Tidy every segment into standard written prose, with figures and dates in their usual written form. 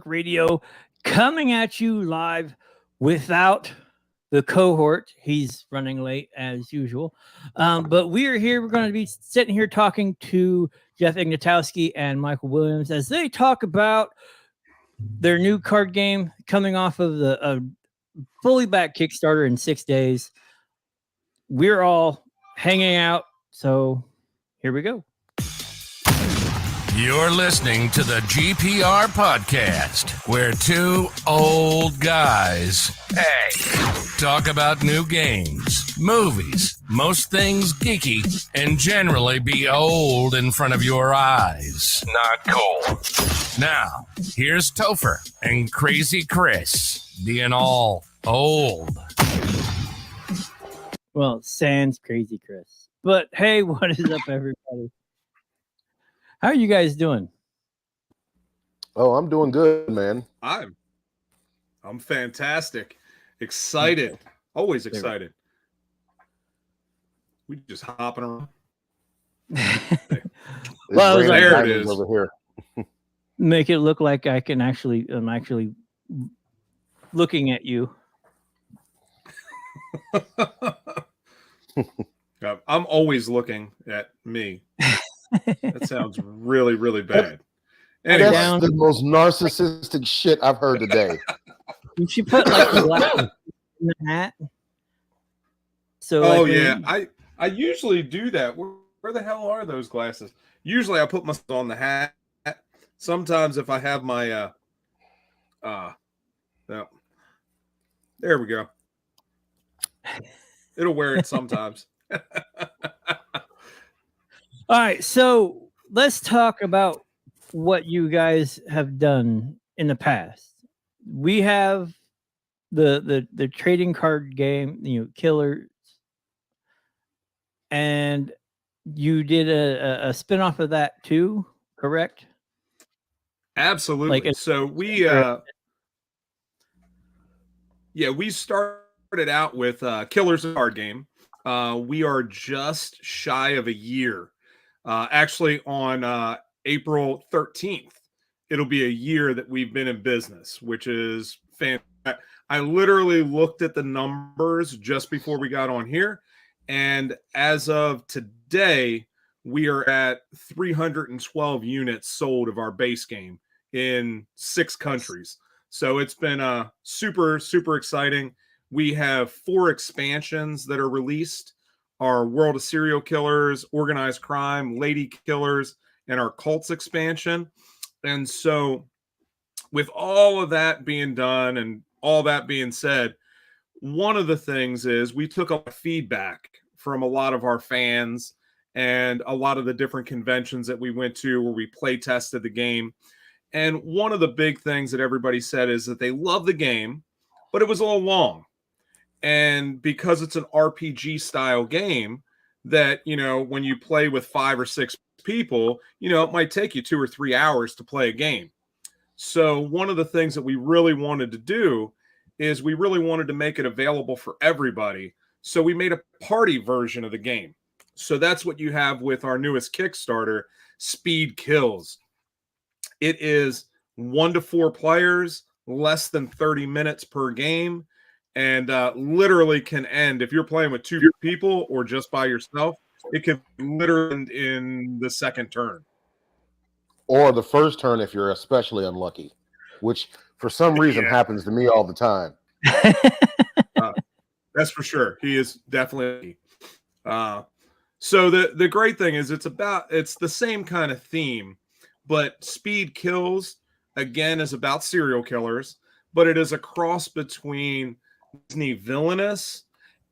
Radio coming at you live without the cohort. He's running late as usual. But we are here. We're going to be sitting here talking to Jeff Ignatowski and Michael Williams as they talk about their new card game coming off of the fully back Kickstarter in 6 days. We're all hanging out. So here we go. You're listening to the GPR podcast, where two old guys, talk about new games, movies, most things geeky, and generally be old in front of your eyes. Not cool. Now, here's Topher and Crazy Chris, being all old. Well, sans Crazy Chris. But hey, what is up, everybody? How are you guys doing? Oh, I'm doing good, man. I'm fantastic. Excited. Always excited. We just hopping around. Well, there it is over here. Make it look like I'm actually looking at you. I'm always looking at me. That sounds really, really bad. Anyway. That's the most narcissistic shit I've heard today. You should put like the glasses in the hat. So, I usually do that. Where the hell are those glasses? Usually, I put myself on the hat. Sometimes, if I have my there we go. It'll wear it sometimes. All right, so let's talk about what you guys have done in the past. We have the trading card game, Killers, and you did a spinoff of that too, correct? Absolutely. So we we started out with Killers card game. We are just shy of a year. Actually, on April 13th, it'll be a year that we've been in business, which is fantastic. I literally looked at the numbers just before we got on here, and as of today, we are at 312 units sold of our base game in 6 countries. So it's been super, super exciting. We have 4 expansions that are released. Our World of Serial Killers, Organized Crime, Lady Killers, and our Cults expansion. And so with all of that being done and all that being said, one of the things is we took a feedback from a lot of our fans and a lot of the different conventions that we went to where we play tested the game. And one of the big things that everybody said is that they love the game, but it was a little long. And because it's an RPG style game that, when you play with 5 or 6 people, it might take you 2 or 3 hours to play a game. So one of the things that we really wanted to do is we really wanted to make it available for everybody. So we made a party version of the game. So that's what you have with our newest Kickstarter, Speed Kills. It is 1 to 4 players, less than 30 minutes per game. And literally can end if you're playing with 2 people or just by yourself. It can literally end in the second turn, or the first turn if you're especially unlucky, which for some reason happens to me all the time. That's for sure. He is definitely. So the great thing is it's the same kind of theme, but Speed Kills again is about serial killers, but it is a cross between Disney Villainous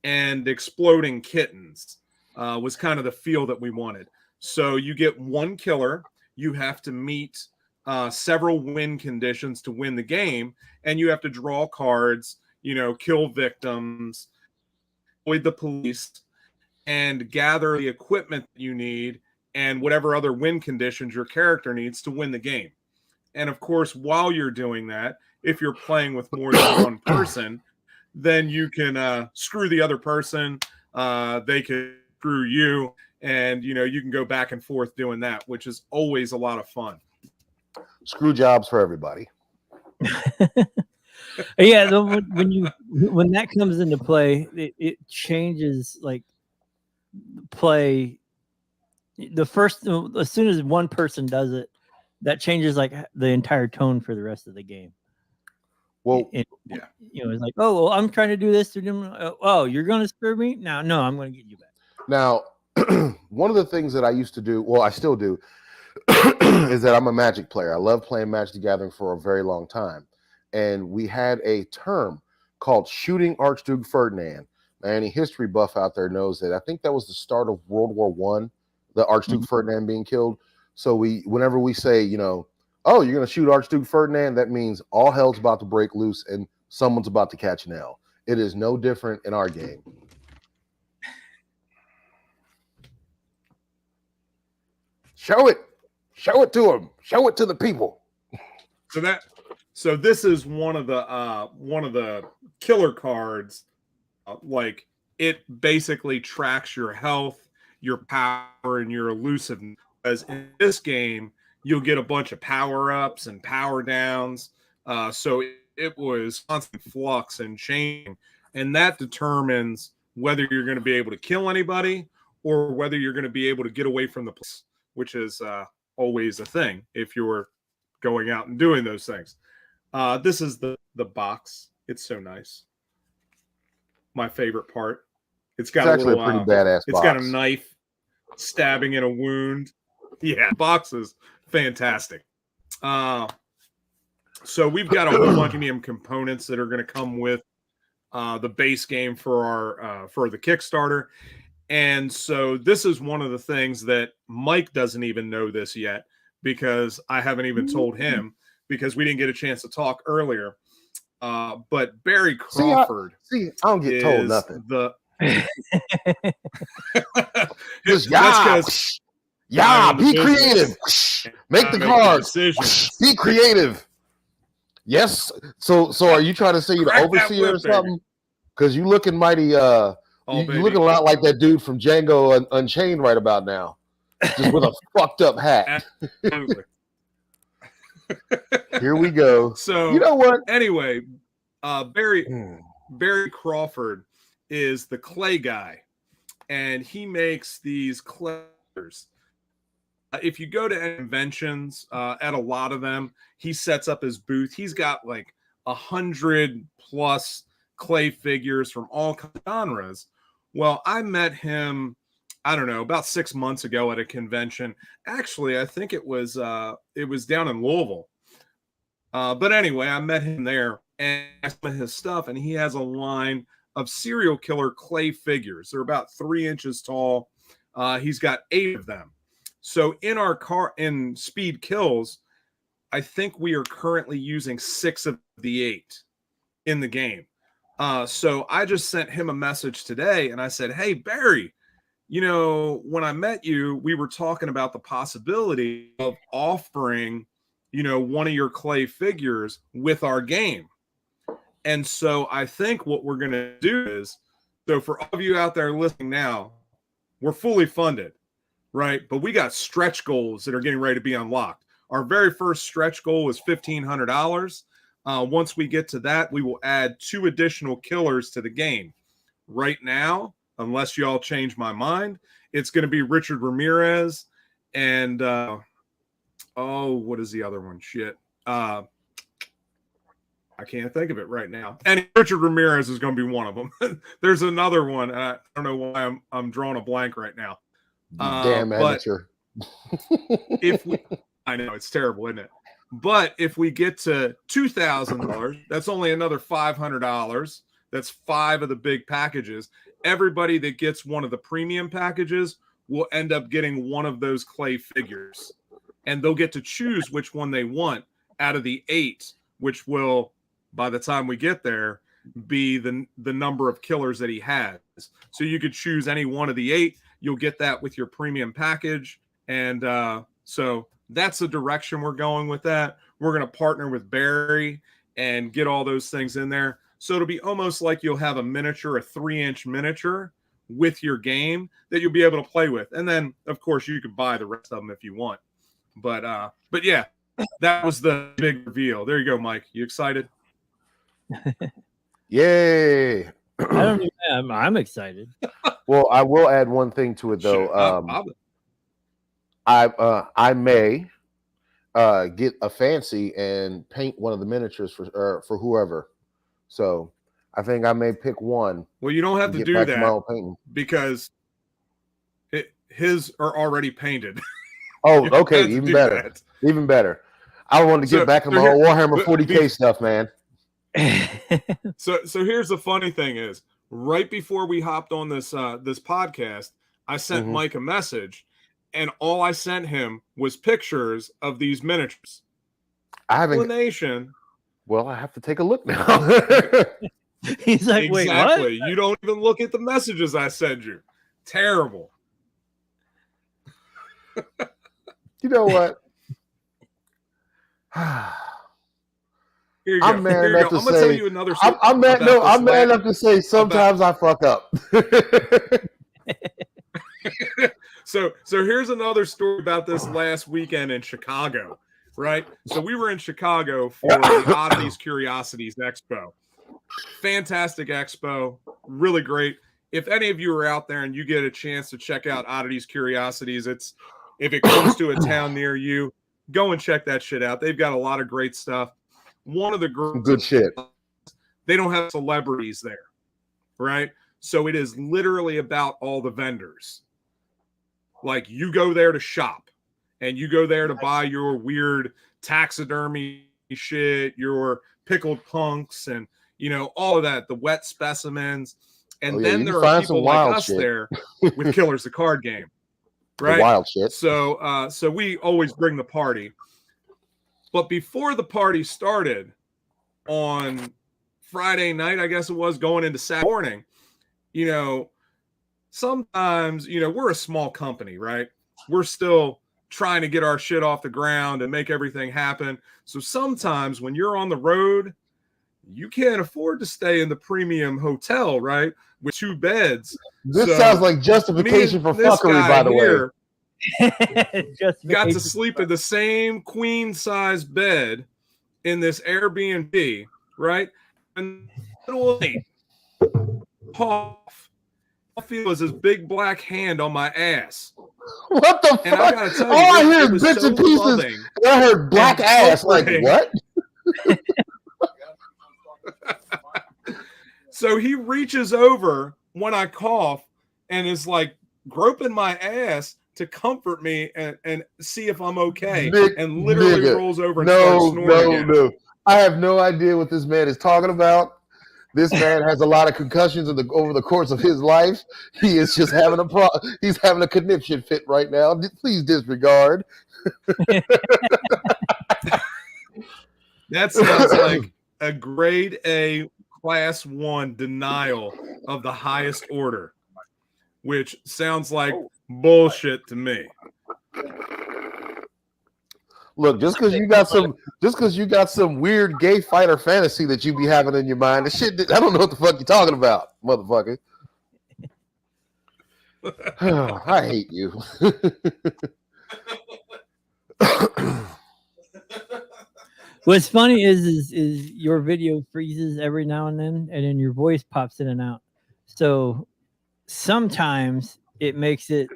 and Exploding Kittens. Was kind of the feel that we wanted. So you get 1 killer. You have to meet several win conditions to win the game, and you have to draw cards, kill victims, avoid the police, and gather the equipment you need and whatever other win conditions your character needs to win the game. And of course, while you're doing that, if you're playing with more than one person, then you can screw the other person. They can screw you, and you can go back and forth doing that, which is always a lot of fun. Screw jobs for everybody. Yeah, when that comes into play, it changes like play. As soon as one person does it, that changes like the entire tone for the rest of the game. Well, It's like, oh, well, I'm trying to do this to them. Oh, you're going to screw me? No, I'm going to get you back. now, one of the things that I used to do, well, I still do, is that I'm a Magic player. I love playing Magic the Gathering for a very long time. And we had a term called shooting Archduke Ferdinand. Now, any history buff out there knows that I think that was the start of World War One, the Archduke Ferdinand being killed. So whenever we say, oh, you're going to shoot Archduke Ferdinand, that means all hell's about to break loose and someone's about to catch an L. It is no different in our game. Show it to them. Show it to the people. So this is one of the killer cards. Like it basically tracks your health, your power, and your elusiveness. As in this game, you'll get a bunch of power ups and power downs. So it was constant flux and changing, and that determines whether you're going to be able to kill anybody or whether you're going to be able to get away from the place, which is always a thing if you're going out and doing those things. This is the box. It's so nice. My favorite part. It's actually a pretty badass box. It's got a knife stabbing in a wound. Yeah, box is fantastic. So we've got a whole bunch of components that are going to come with the base game for our for the Kickstarter. And so this is one of the things that Mike doesn't even know this yet because I haven't even told him because we didn't get a chance to talk earlier. But Barry Crawford. I don't get told nothing. Be creative. Make the cards. Be creative. Yes. So are you trying to say you're the overseer or something? Because you looking mighty. You looking a lot like that dude from Django Unchained right about now, just with a fucked up hat. Absolutely. Here we go. So you know what? Anyway, Barry Crawford is the clay guy, and he makes these clays. If you go to conventions, at a lot of them, he sets up his booth. He's got like 100+ clay figures from all genres. Well, I met him, I don't know, about 6 months ago at a convention. Actually, I think it was down in Louisville. But anyway, I met him there and asked him his stuff, and he has a line of serial killer clay figures. They're about 3 inches tall. He's got 8 of them. So in Speed Kills, I think we are currently using 6 of the 8 in the game. So I just sent him a message today and I said, hey, Barry, when I met you, we were talking about the possibility of offering, one of your clay figures with our game. And so I think what we're going to do is, so for all of you out there listening now, we're fully funded, right? But we got stretch goals that are getting ready to be unlocked. Our very first stretch goal is $1,500. Once we get to that, we will add 2 additional killers to the game. Right now, unless y'all change my mind, it's going to be Richard Ramirez and what is the other one? Shit. I can't think of it right now. And Richard Ramirez is going to be one of them. There's another one. I don't know why I'm drawing a blank right now. Damn amateur. I know it's terrible, isn't it? But if we get to $2,000, that's only another $500. That's 5 of the big packages. Everybody that gets one of the premium packages will end up getting one of those clay figures. And they'll get to choose which one they want out of the 8, which will, by the time we get there, be the number of killers that he has. So you could choose any one of the 8. You'll get that with your premium package. And so that's the direction we're going with that. We're going to partner with Barry and get all those things in there. So it'll be almost like you'll have a 3-inch miniature with your game that you'll be able to play with. And then, of course, you could buy the rest of them if you want. But yeah, that was the big reveal. There you go, Mike. You excited? Yay! I don't even, I'm excited. Well, I will add one thing to it though. I may get a fancy and paint one of the miniatures for whoever. So I think I may pick one. Well, you don't have to do my that own painting. because his are already painted. Oh, okay, even better. That. Even better. I wanted to get back to my whole Warhammer 40K stuff, man. So here's the funny thing is, right before we hopped on this podcast, I sent Mike a message, and all I sent him was pictures of these miniatures. I haven't. Explanation. Well, I have to take a look now. He's like, wait, exactly. what? You don't even look at the messages I send you. Terrible. You know what? Here you I'm go. mad Here you enough go. to I'm gonna tell say. you another story. I'm mad. No, I'm mad enough to say sometimes I fuck up. So here's another story about this last weekend in Chicago, right? So we were in Chicago for the Oddities Curiosities Expo. Fantastic expo, really great. If any of you are out there and you get a chance to check out Oddities Curiosities, if it comes to a town near you, go and check that shit out. They've got a lot of great stuff. One of the good shit. They don't have celebrities there, right? So it is literally about all the vendors. Like, you go there to shop, and you go there to buy your weird taxidermy shit, your pickled punks, and all of that, the wet specimens. And then there are people like us there with Killers the Card Game, right? The wild shit. So we always bring the party. But before the party started on Friday night, I guess it was, going into Saturday morning, sometimes, we're a small company, right? We're still trying to get our shit off the ground and make everything happen. So sometimes when you're on the road, you can't afford to stay in the premium hotel, right? With 2 beds. This sounds like justification for fuckery, by the way. Got to sleep in the same queen size bed in this Airbnb, right? And off, I feel was his big black hand on my ass. What the and fuck? I gotta tell you, all I hear is bits and pieces. And I heard black ass. Like, what? So he reaches over when I cough and is like groping my ass to comfort me and see if I'm okay. And literally rolls over and starts snoring again. No. I have no idea what this man is talking about. This man has a lot of concussions over the course of his life. He is just having he's having a conniption fit right now. Please disregard. That sounds like a grade A class 1 denial of the highest order, which sounds like bullshit to me. Look, just because you got some weird gay fighter fantasy that you be having in your mind, the shit, I don't know what the fuck you're talking about, motherfucker. I hate you. What's funny is your video freezes every now and then then your voice pops in and out. So sometimes it makes it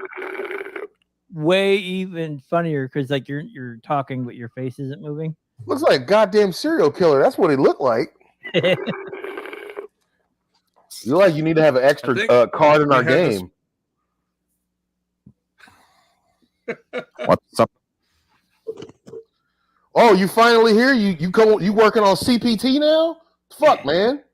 way even funnier because like you're talking but your face isn't moving. Looks like a goddamn serial killer. That's what he looked like. You're like, you need to have an extra card in our game. What's up? Oh, you finally here? You working on CPT now? Fuck, man.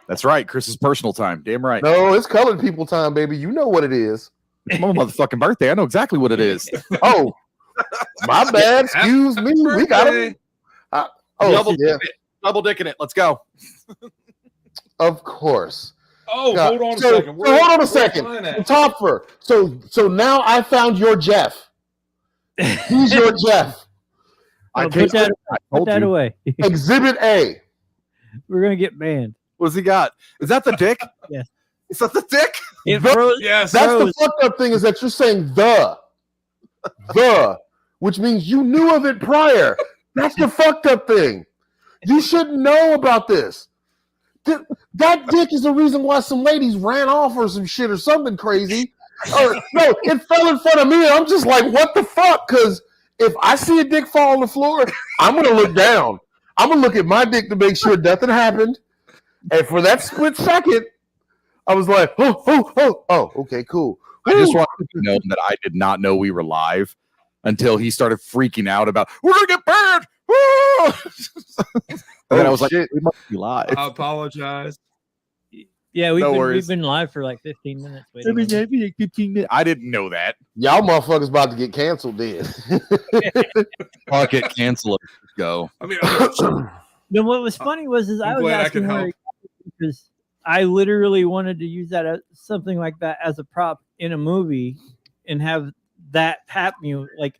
That's right. Chris's personal time. Damn right. No, it's colored people time, baby. You know what it is. It's my motherfucking birthday. I know exactly what it is. Oh, my bad. Excuse me. We got it. Double dicking it. Let's go. Of course. Oh, hold on a second. Hold on a second. Topher. So now I found your Jeff. Who's your Jeff? I put that away. Exhibit A. We're gonna get banned. What's he got? Is that the dick? Yes. Is that the dick? Yes. That's the fucked up thing is that you're saying the, which means you knew of it prior. That's the fucked up thing. You shouldn't know about this. That dick is the reason why some ladies ran off or some shit or something crazy. Or no, it fell in front of me. And I'm just like, what the fuck? Because if I see a dick fall on the floor, I'm gonna look down. I'm gonna look at my dick to make sure nothing happened. And for that split second, I was like, oh, okay, cool. I just wanted to know that I did not know we were live until he started freaking out about we're gonna get banned. And then I was like, we must be live. I apologize. Yeah, we've No been live for like 15 minutes. I didn't know that. Y'all motherfuckers about to get canceled then. Fuck it, cancel it. Go. I mean, No, what was funny was I was glad I asking could where help. because I literally wanted to use that as something like that as a prop in a movie and have that happen, like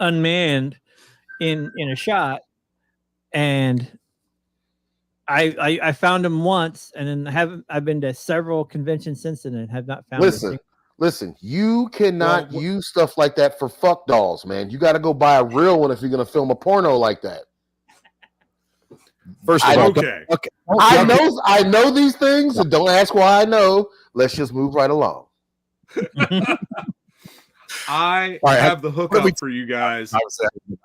unmanned in a shot. And I found him once, and then I've been to several conventions since then and have not found. Listen, you cannot use stuff like that for fuck dolls, man. You got to go buy a real one if you're going to film a porno like that. First of all, okay. I know these things, and don't ask why I know. Let's just move right along. I All right, have the hookup for you guys. I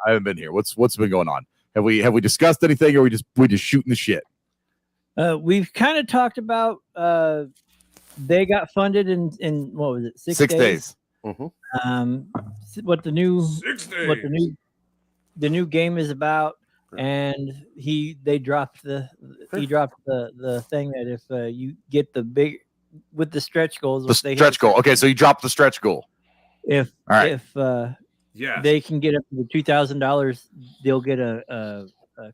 haven't been here. What's been going on? Have we discussed anything, or we just shooting the shit? We've kind of talked about they got funded in what was it, 6 days? Mm-hmm. What the new 6 days. what the new game is about, and they dropped the thing that if you get the big with the stretch goals, The stretch goal. Okay, so you dropped the stretch goal. if All right. if Yeah. they can get up to $2,000, they'll get a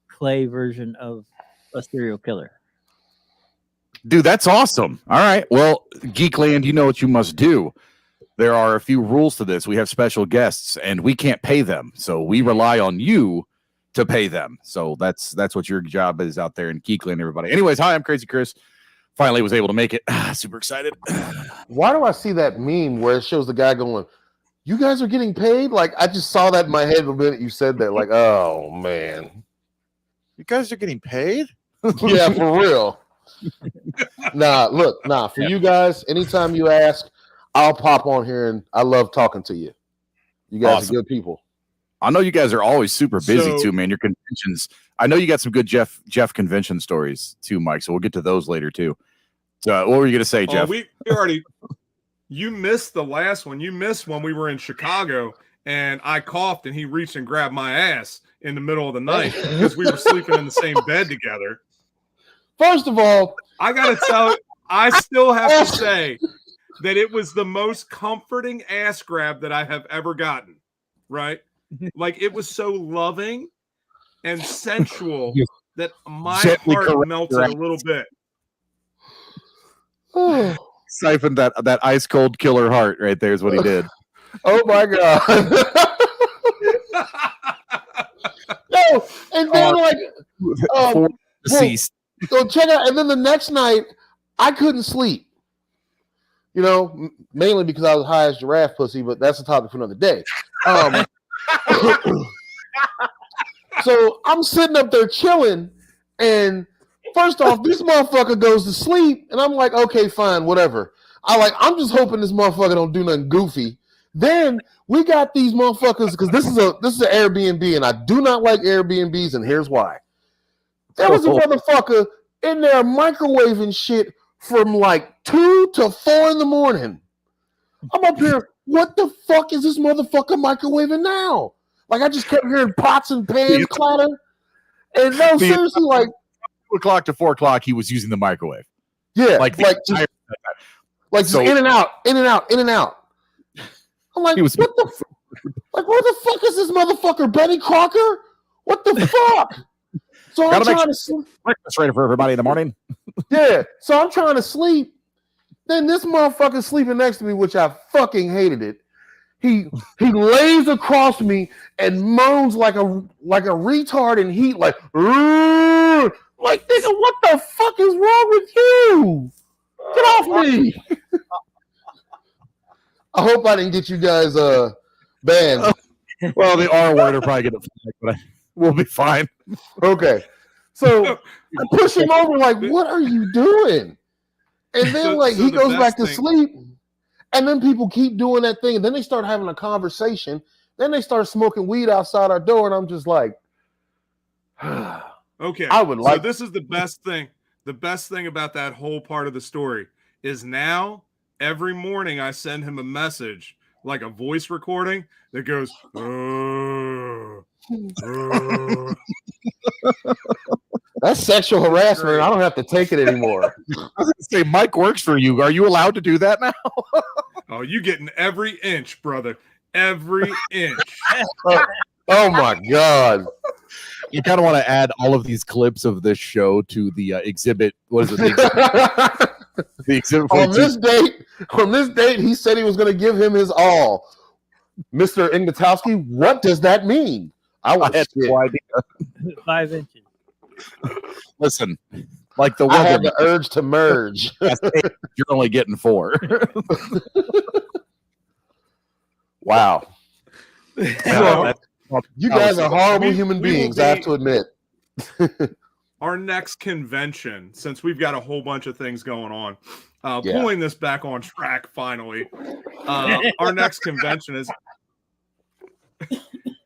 clay version of a serial killer. Dude, that's awesome. All right. Well, Geekland, you know what you must do. There are a few rules to this. We have special guests, and we can't pay them. So we rely on you to pay them. So that's what your job is out there in Geekland, everybody. Anyways, hi, I'm Crazy Chris. Finally was able to make it. Super excited. Why do I see that meme where it shows the guy going, "You guys are getting paid"? Like I just saw that in my head the minute you said that. Like, oh man, You guys are getting paid? yeah, for real. For you guys, anytime you ask, I'll pop on here, and I love talking to you. You guys Awesome. are good people. I know you guys are always super busy So- too, man. Your conventions. I know you got some good Jeff convention stories too, Mike. So we'll get to those later too. So what were you gonna say, Jeff? We already. You missed the last one. You missed when we were in Chicago, and I coughed, and he reached and grabbed my ass in the middle of the night because we were sleeping in the same bed together. First of all, I gotta tell you, I still have to say that it was the most comforting ass grab that I have ever gotten. Right? Like it was so loving and sensual that my Gently heart correct melted your a little bit. Siphoned that ice cold killer heart right there is what he did. oh my god. No, and then For deceased. so check out, and then the next night I couldn't sleep. You know, mainly because I was high as giraffe pussy, but that's a topic for another day. So I'm sitting up there chilling, and first off, this motherfucker goes to sleep, and I'm like, okay, fine, whatever. I'm just hoping this motherfucker don't do nothing goofy. Then we got these motherfuckers because this is an Airbnb, and I do not like Airbnbs, and here's why. There was a motherfucker in there microwaving shit from like 2 to 4 in the morning. I'm up here. What the fuck is this motherfucker microwaving now? Like I just kept hearing pots and pans clatter. And no, seriously, like 2 o'clock to 4 o'clock, he was using the microwave. yeah, Like just in and out, in and out, in and out. I'm like, what the like? Where the fuck is this motherfucker, Betty Crocker? What the fuck? So I'm trying to sleep. Breakfast ready for everybody in the morning. Yeah, so I'm trying to sleep. Then this motherfucker sleeping next to me, which I fucking hated it. He lays across me and moans like a retard in heat, like nigga, what the fuck is wrong with you? Get off me! I hope I didn't get you guys banned. Well, the R word are probably gonna flag, but We'll be fine. Okay. So I push him over like, what are you doing? And then he goes back to sleep. And then people keep doing that thing. And then they start having a conversation. Then they start smoking weed outside our door. And I'm just like, okay. I would like. So this is the best thing. The best thing about that whole part of the story is now every morning I send him a message, like a voice recording that goes, That's sexual harassment. Great. I don't have to take it anymore. I was going to say, Mike works for you. Are you allowed to do that now? Oh, you getting every inch, brother. Every inch. Oh my God. You kind of want to add all of these clips of this show to the exhibit. What is it? The exhibit on this date, he said he was going to give him his all. Mr. Ignatowski, what does that mean? I had no idea. 5 inches. Listen, like the I had weather, the urge to merge. you're only getting 4. Wow. Yeah, You guys are horrible human we will beings, I have to admit. Our next convention, since we've got a whole bunch of things going on, Yeah. pulling this back on track finally, our next convention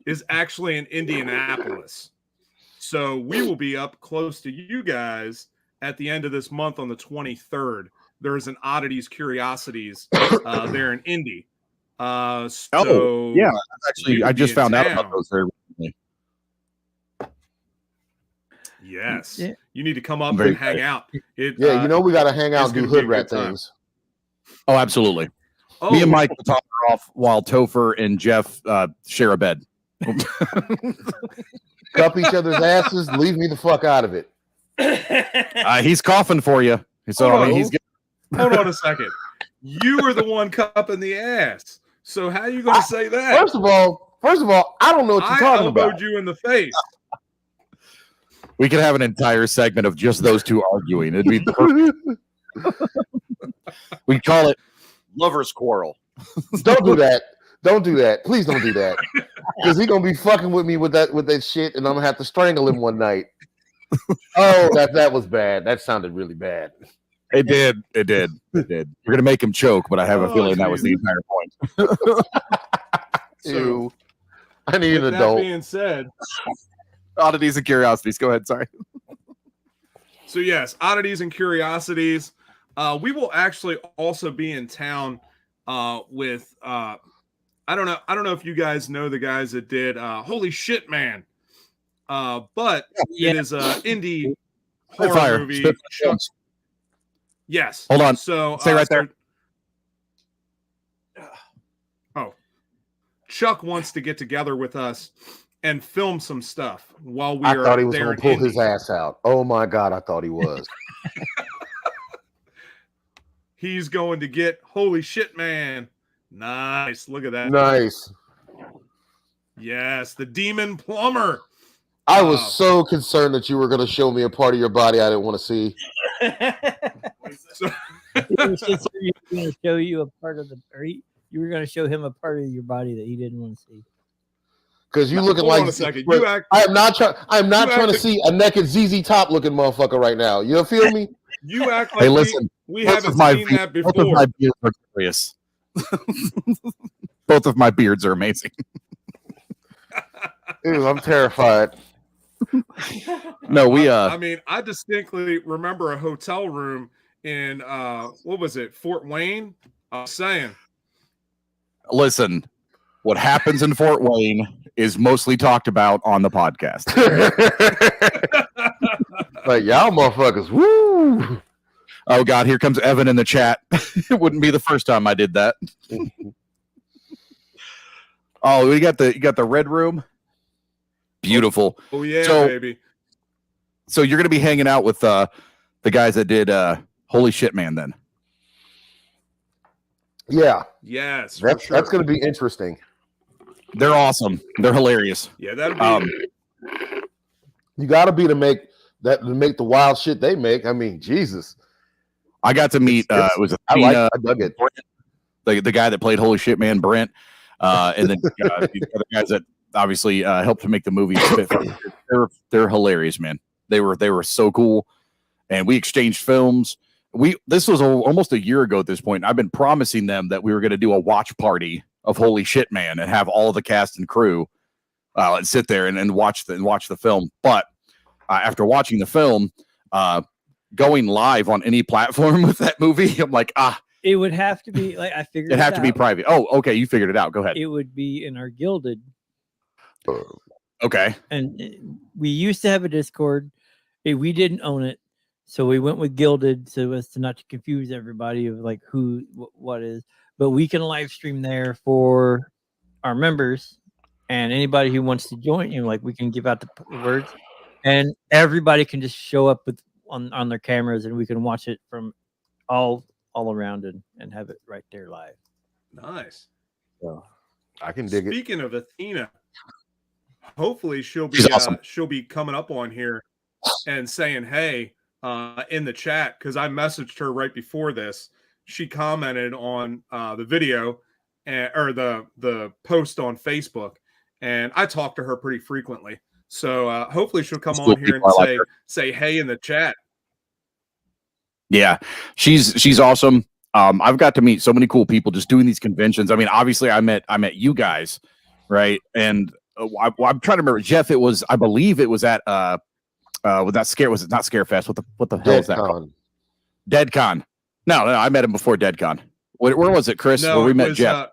is actually in Indianapolis. So we will be up close to you guys at the end of this month on the 23rd. There is an Oddities Curiosities there in Indy. yeah, actually, I just found out about those very recently. Yes, Yeah. you need to come up Very and hang out. We got to hang out and do hood rat things. Oh, absolutely. Oh, Me and Mike will talk her off while Topher and Jeff share a bed. Cup each other's asses, leave me the fuck out of it. He's coughing for you. So Hold I mean, on. he's getting. Hold on a second. You were the one cupping the ass. So how are you going to say that? First of all, I don't know what you're I talking elbowed about. you in the face. We could have an entire segment of just those two arguing. It'd be perfect. We call it Lover's Quarrel. Don't do that. Don't do that. Please don't do that. Because he's gonna be fucking with me with that shit, and I'm gonna have to strangle him one night. Oh, that was bad. That sounded really bad. It did. We're gonna make him choke, but I have a feeling that was the entire point. Ew. I need an With adult. that being said, Oddities and curiosities. Go ahead. Sorry. so yes, Oddities and Curiosities. We will actually also be in town with I don't know if you guys know the guys that did Holy Shit Man. But it is an indie horror movie. Yes. Hold on. So stay right there. Oh, Chuck wants to get together with us and film some stuff while we I are thought he was there going to in pull his Indy. ass out. Oh my God, I thought he was. He's going to get Holy Shit Man. Nice. Look at that. Nice. Yes, the Demon Plumber. I was so concerned that you were going to show me a part of your body I didn't want to see. So, Going to show you a part of you were going to show him a part of your body that he didn't want to see. Because you looking hold like on a second. I am not trying to see a naked ZZ Top looking motherfucker right now. You feel me? You act like Hey, listen. we haven't seen that Both of before. my beards are glorious. Both of my beards are amazing. Ew, I'm terrified. No, we I mean, I distinctly remember a hotel room in what was it, Fort Wayne? I'm saying. Listen. What happens in Fort Wayne is mostly talked about on the podcast. Like, y'all motherfuckers, woo! Oh God, here comes Evan in the chat. It wouldn't be the first time I did that. Oh, you got the red room. Beautiful. Oh yeah, So- baby. So you're gonna be hanging out with the guys that did Holy Shit Man then. Yeah, Yes, for that's sure. going to be interesting. They're awesome. They're hilarious. Yeah, that'd be You got to be to make the wild shit they make. I mean, Jesus. I got to meet It's- it was I dug it. the guy that played Holy Shit Man, Brent, and then the other guys that obviously helped to make the movie. They're hilarious, man. They were so cool, and we exchanged films. This was almost a year ago at this point. I've been promising them that we were going to do a watch party of Holy Shit Man and have all the cast and crew and sit there and watch the film. But after watching the film, going live on any platform with that movie, I'm like, it would have to be like I figured. It'd have to be private. Oh, okay, you figured it out. Go ahead. It would be in our gilded. Okay. And we used to have a Discord. We didn't own it. So we went with Gilded so as to not to confuse everybody of like who what is, but we can live stream there for our members and anybody who wants to join. Like we can give out the words, and everybody can just show up with on their cameras, and we can watch it from all around and have it right there live. Nice. So I can dig it. Speaking of Athena, hopefully she'll be coming up on here and saying hey. In the chat, because I messaged her right before this. She commented on the video or the post on Facebook, and I talk to her pretty frequently. So hopefully she'll come on here and say hey in the chat. Yeah, she's awesome. I've got to meet so many cool people just doing these conventions. I mean, obviously, I met you guys, right? And I'm trying to remember, Jeff. I believe it was at was it not Scarefest? What the hell is that called? DeadCon. No, I met him before DeadCon. Where was it, Chris? No, where we met Jeff.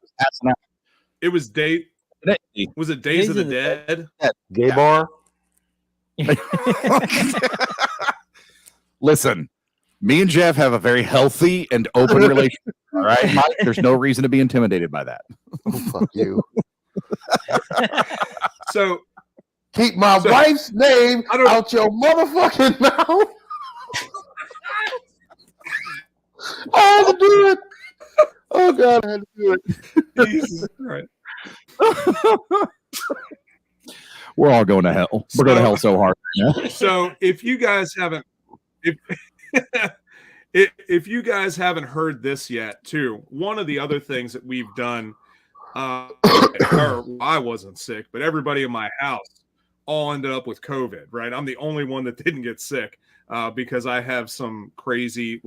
It was Was it Days of the Dead? Gay bar. Listen, me and Jeff have a very healthy and open relationship. All right, Mike, there's no reason to be intimidated by that. Oh, fuck you. So. Keep my wife's name out your motherfucking mouth. I had to do it. Oh, God, I had to do it. Jesus Christ. We're all going to hell. We're going to hell so hard. Yeah? So if you guys haven't if you guys haven't heard this yet, too, one of the other things that we've done, I wasn't sick, but everybody in my house all ended up with COVID, right? I'm the only one that didn't get sick because I have some crazy,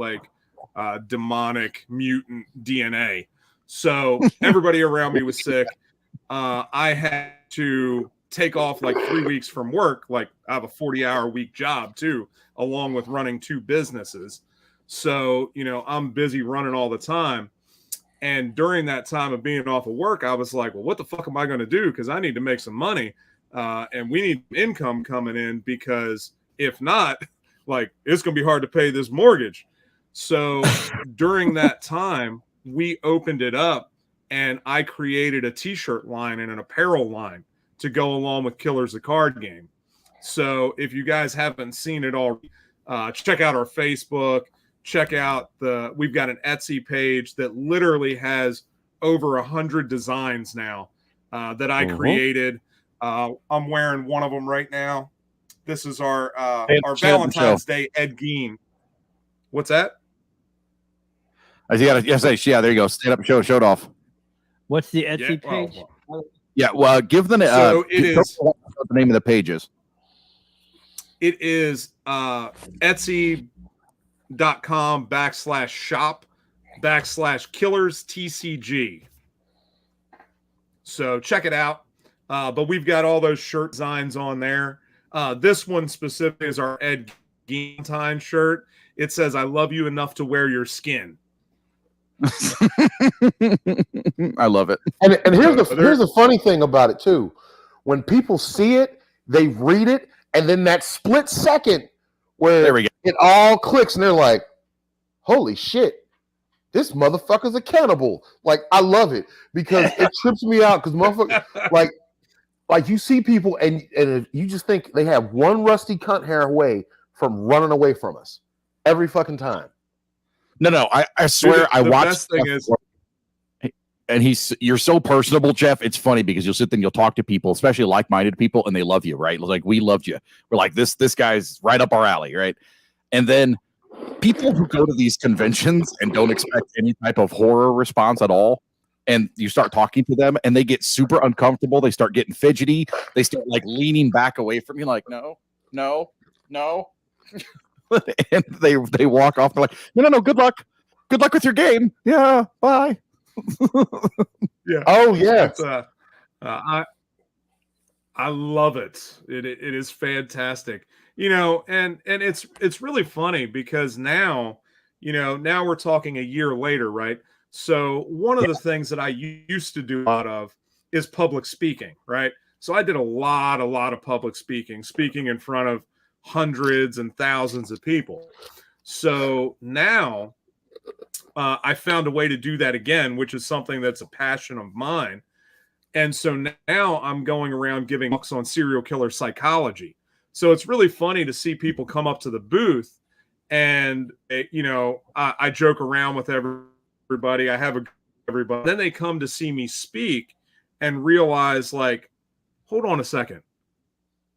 demonic mutant DNA. So everybody around me was sick. I had to take off 3 weeks from work. I have a 40-hour week job too, along with running 2 businesses. So, I'm busy running all the time. And during that time of being off of work, I was like, well, what the fuck am I going to do? Because I need to make some money. And we need income coming in because if not, it's going to be hard to pay this mortgage. So during that time, we opened it up and I created a t-shirt line and an apparel line to go along with Killers the Card Game. So if you guys haven't seen it all, check out our Facebook, we've got an Etsy page that literally has over 100 designs now that I created. I'm wearing one of them right now. This is our Valentine's Day Ed Gein. What's that? I see. Yeah, there you go. Stand up and show it off. What's the Etsy page? Yeah, well, give them so it is what the name of the page is. It is Etsy.com/shop/Killers TCG. So check it out. But we've got all those shirt designs on there. This one specifically is our Ed Gein shirt. It says, I love you enough to wear your skin. I love it. And here's the funny thing about it, too. When people see it, they read it, and then that split second where it all clicks, and they're like, holy shit, this motherfucker's a cannibal. I love it because it trips me out because motherfucker, you see people and you just think they have one rusty cunt hair away from running away from us every fucking time. No, I swear I watched. The best thing is, and you're so personable, Jeff. It's funny because you'll sit there and you'll talk to people, especially like-minded people, and they love you, right? We loved you. We're like, this guy's right up our alley, right? And then people who go to these conventions and don't expect any type of horror response at all, and you start talking to them and they get super uncomfortable. They start getting fidgety. They start like leaning back away from you like, no. And they walk off. They're like, no, good luck. Good luck with your game. Yeah, bye. Yeah. Oh, yeah. I love it. It is fantastic. And it's really funny because now we're talking a year later, right? So one of the things that I used to do a lot of is public speaking, right? So I did a lot of public speaking in front of hundreds and thousands of people. So now I found a way to do that again, which is something that's a passion of mine. And so now I'm going around giving talks on serial killer psychology. So it's really funny to see people come up to the booth and, I joke around with everybody. I have everybody. Then they come to see me speak and realize, like, hold on a second.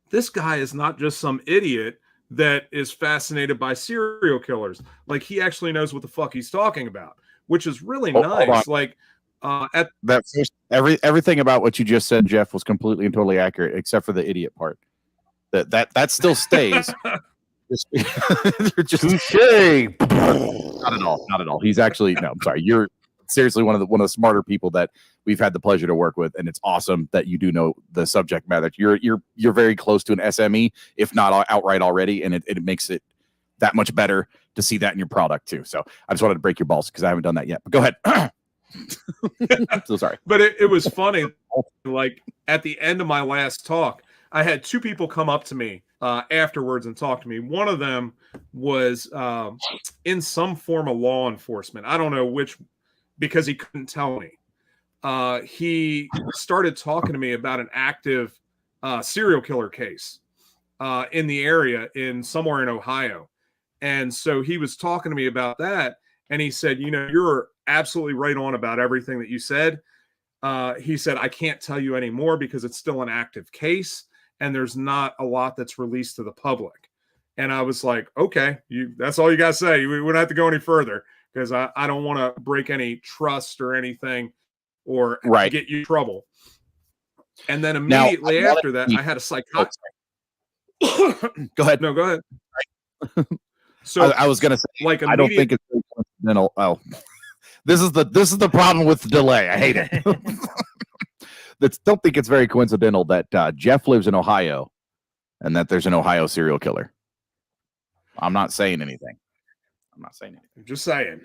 This guy is not just some idiot that is fascinated by serial killers. Like, he actually knows what the fuck he's talking about, which is really nice. Like, at that first, everything about what you just said, Jeff, was completely and totally accurate, except for the idiot part. That still stays. just Touche. Not at all. He's actually no. I'm sorry. You're seriously one of the smarter people that we've had the pleasure to work with, and it's awesome that you do know the subject matter. You're very close to an SME, if not outright already, and it makes it that much better to see that in your product too. So I just wanted to break your balls because I haven't done that yet. But go ahead. So sorry. But it was funny. Like, at the end of my last talk, I had two people come up to me afterwards and talk to me. One of them was in some form of law enforcement. I don't know which, because he couldn't tell me. He started talking to me about an active serial killer case in the area somewhere in Ohio. And so he was talking to me about that. And he said, you're absolutely right on about everything that you said. He said, I can't tell you anymore because it's still an active case and there's not a lot that's released to the public. And I was like, okay, that's all you got to say. We wouldn't have to go any further because I don't want to break any trust or anything or get you in trouble. And then immediately after that, I had a psychiatrist. Go ahead. No, go ahead. So I was going to say, like, I don't think it's very coincidental. Oh, this is the problem with the delay. I hate it. Don't think it's very coincidental that Jeff lives in Ohio and that there's an Ohio serial killer. I'm not saying anything. I'm just saying.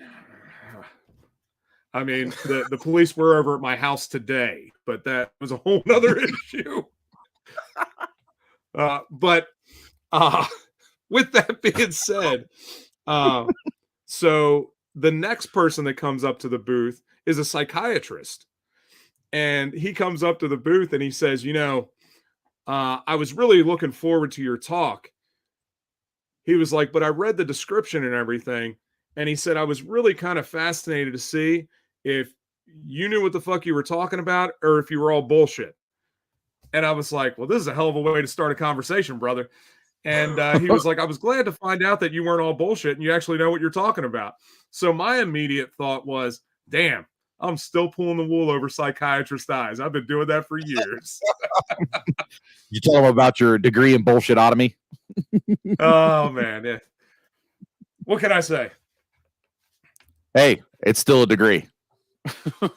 I mean, the police were over at my house today, but that was a whole nother issue. But with that being said, so the next person that comes up to the booth is a psychiatrist. And he comes up to the booth and he says, I was really looking forward to your talk. He was like, but I read the description and everything. And he said, I was really kind of fascinated to see if you knew what the fuck you were talking about or if you were all bullshit. And I was like, well, this is a hell of a way to start a conversation, brother. And he was like, I was glad to find out that you weren't all bullshit and you actually know what you're talking about. So my immediate thought was, damn, I'm still pulling the wool over psychiatrist eyes. I've been doing that for years. You tell them about your degree in bullshitotomy? Oh, man. Yeah. What can I say? Hey, it's still a degree. Still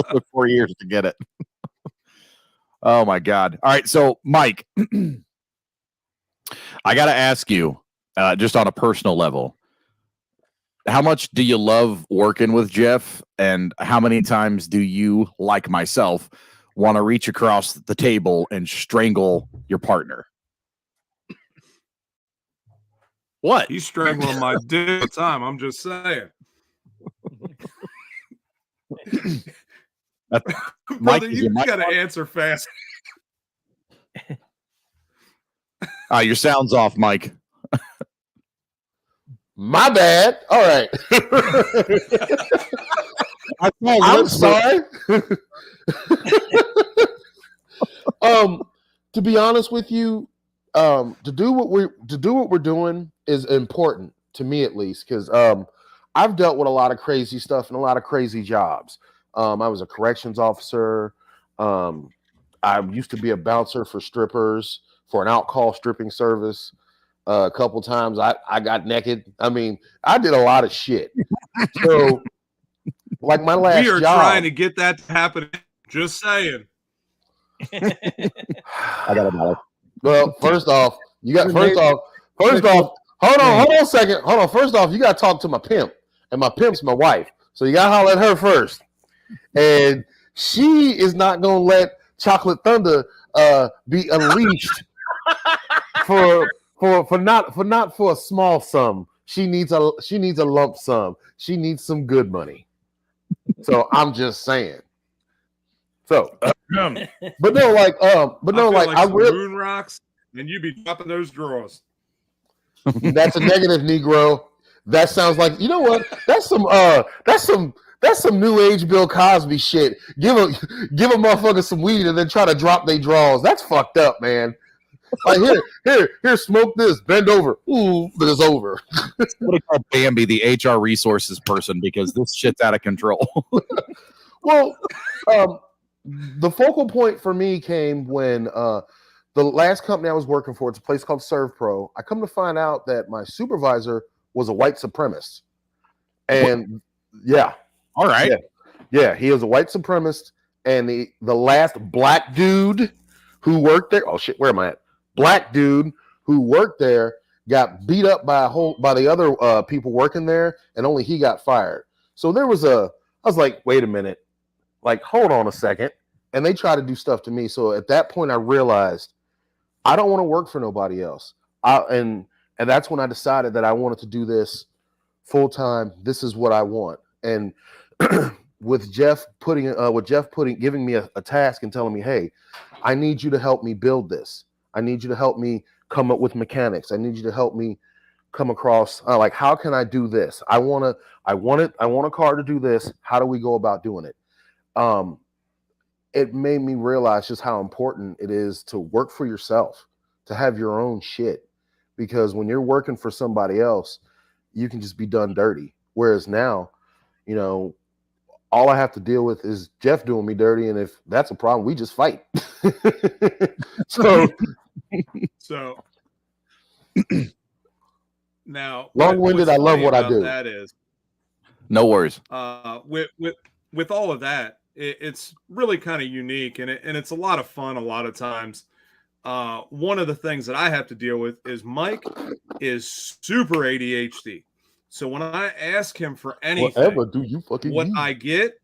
took 4 years to get it. Oh, my God. All right. So, Mike, I got to ask you, just on a personal level, how much do you love working with Jeff? And how many times do you, like myself, want to reach across the table and strangle your partner? What? He's strangling my dick all the time. I'm just saying. Brother, you got to answer fast. Your sound's off, Mike. My bad. All right. I'm sorry. To be honest with you, to do what we're doing is important to me, at least, because I've dealt with a lot of crazy stuff and a lot of crazy jobs. I was a corrections officer. I used to be a bouncer for strippers for an out-call stripping service. A couple times I got naked. I mean, I did a lot of shit. So, like my last We are job, trying to get that to happen. Just saying. I got a dollar. well, first off, hold on a second. Hold on. First off, you got to talk to my pimp, and my pimp's my wife. So you got to holler at her first. And she is not going to let Chocolate Thunder be unleashed for not for a small sum. She needs a lump sum. She needs some good money. So I'm just saying. So, but no, like, I some really moon rocks, and you be dropping those drawers. that's a negative, Negro. That sounds like, you know what? That's some new age Bill Cosby shit. Give a motherfucker some weed and then try to drop their draws. That's fucked up, man. Like here, smoke this, bend over. Ooh, it's over. What do you call Bambi, the HR resources person, because this shit's out of control. Well, the focal point for me came when the last company I was working for, it's a place called ServPro. I come to find out that my supervisor was a white supremacist. And yeah. All right. Yeah, he was a white supremacist. And the last black dude who worked there, oh shit, where am I at? Black dude who worked there got beat up by the other people working there, and only he got fired. So I was like, wait a minute, like, hold on a second. And they tried to do stuff to me. So at that point I realized I don't want to work for nobody else. And that's when I decided that I wanted to do this full time. This is what I want. And with Jeff giving me a task and telling me, hey, I need you to help me build this. I need you to help me come up with mechanics. I need you to help me come across like, how can I do this? I want a car to do this. How do we go about doing it? It made me realize just how important it is to work for yourself, to have your own shit. Because when you're working for somebody else, you can just be done dirty. Whereas now, you know, all I have to deal with is Jeff doing me dirty. And if that's a problem, we just fight. So now, long-winded, I love what I do. That is, no worries. With all of that, it's really kind of unique, and it's a lot of fun a lot of times. One of the things that I have to deal with is Mike is super ADHD. So when I ask him for anything, whatever do you fucking what need? I get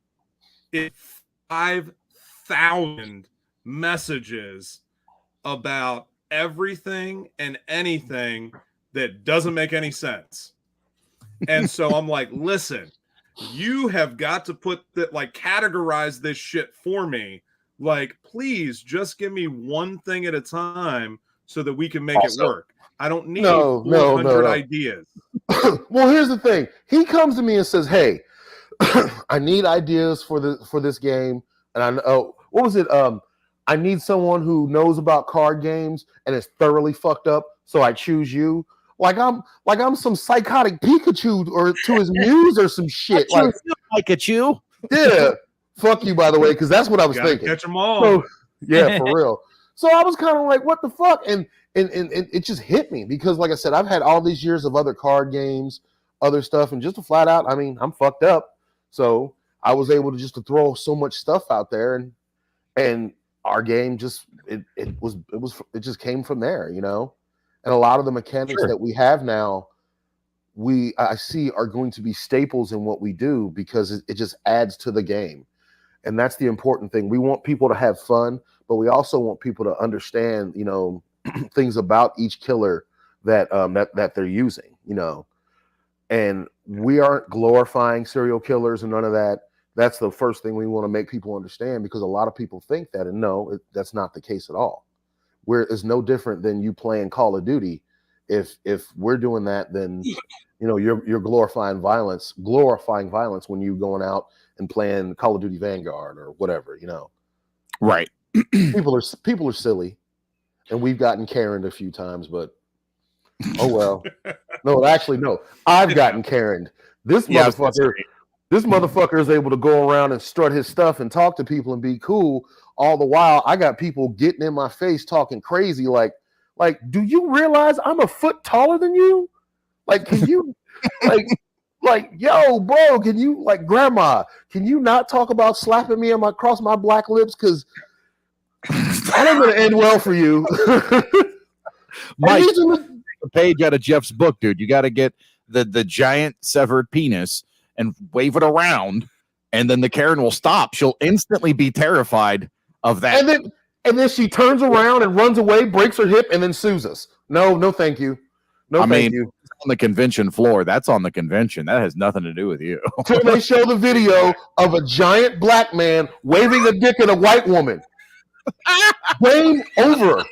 is 5,000 messages about everything and anything that doesn't make any sense. And so I'm like, listen, you have got to put that, like, categorize this shit for me. Like, please just give me one thing at a time so that we can make it work. I don't need 400 ideas. Well, here's the thing. He comes to me and says, hey, I need ideas for this game. And I know, what was it? I need someone who knows about card games and is thoroughly fucked up. So I choose you. Like I'm some psychotic Pikachu or to his muse or some shit. Like Pikachu. Yeah. Fuck you, by the way, because that's what I was thinking. Catch them all. So, yeah, for real. So I was kind of like, what the fuck? And it just hit me because, like I said, I've had all these years of other card games, other stuff, and just to flat out, I mean, I'm fucked up. So I was able to just to throw so much stuff out there, and our game just it just came from there, you know. And a lot of the mechanics that we have now, I see are going to be staples in what we do because it just adds to the game. And that's the important thing. We want people to have fun, but we also want people to understand, you know, things about each killer that they're using, you know. And we aren't glorifying serial killers and none of that. That's the first thing we want to make people understand, because a lot of people think that, and no, that's not the case at all. It's no different than you playing Call of Duty. If we're doing that, then you know you're glorifying violence when you're going out and playing Call of Duty Vanguard or whatever, you know. Right. People are silly, and we've gotten Karen'd a few times, but oh well. No, actually, no. I've gotten Karen'd. This Yeah, motherfucker is able to go around and strut his stuff and talk to people and be cool. All the while, I got people getting in my face talking crazy, like, do you realize I'm a foot taller than you? Like, can you, like, yo, bro, can you, like, grandma, can you not talk about slapping me across my black lips? Because that ain't gonna end well for you. Mike, the page out of Jeff's book, dude. You got to get the giant severed penis and wave it around, and then the Karen will stop. She'll instantly be terrified of that. And then she turns around and runs away, breaks her hip, and then sues us. No, thank you. No, thank you. On the convention floor. That's on the convention. That has nothing to do with you. Till they show the video of a giant black man waving a dick at a white woman. Game over.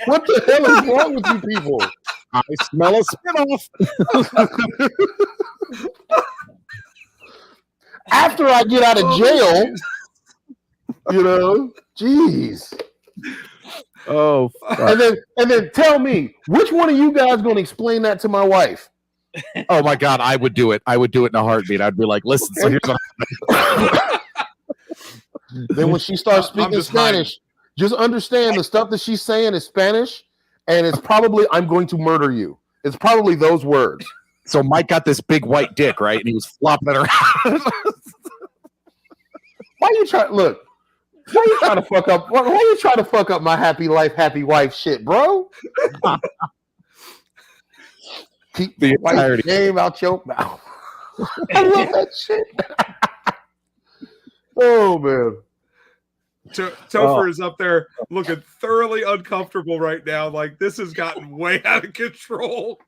What the hell is wrong with you people? I smell a spinoff. After I get out of jail, you know, jeez. Oh, and then tell me, which one of you guys going to explain that to my wife? Oh my God, I would do it. I would do it in a heartbeat. I'd be like, listen. So here's what then when she starts speaking Spanish, just understand the stuff that she's saying is Spanish, and it's probably I'm going to murder you. It's probably those words. So Mike got this big white dick, right? And he was flopping it around. Why you trying? Look. Why you trying to fuck up? Why you trying to fuck up my happy life, happy wife shit, bro? Keep the entirety name out your mouth. I love that shit. Oh man, Topher is up there looking thoroughly uncomfortable right now. Like this has gotten way out of control.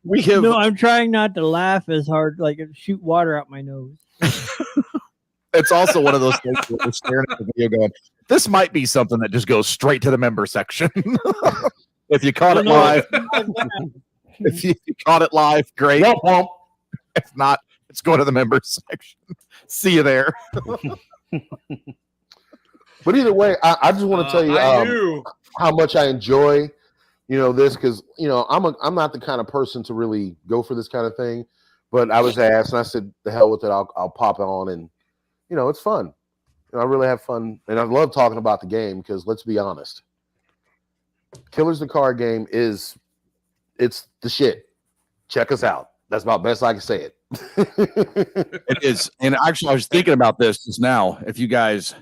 No, I'm trying not to laugh as hard, like shoot water out my nose. It's also one of those things where we're staring at the video going, this might be something that just goes straight to the member section. If you caught it live, if you caught it live, great. If not, it's going to the member section. See you there. But either way, I just want to tell you how much I enjoy, this because I'm not the kind of person to really go for this kind of thing. But I was asked, and I said, "The hell with it! I'll pop on and." It's fun. I really have fun, and I love talking about the game because let's be honest, Killers the card game it's the shit. Check us out. That's about best I can say it. It is, and actually, I was thinking about this just now. If you guys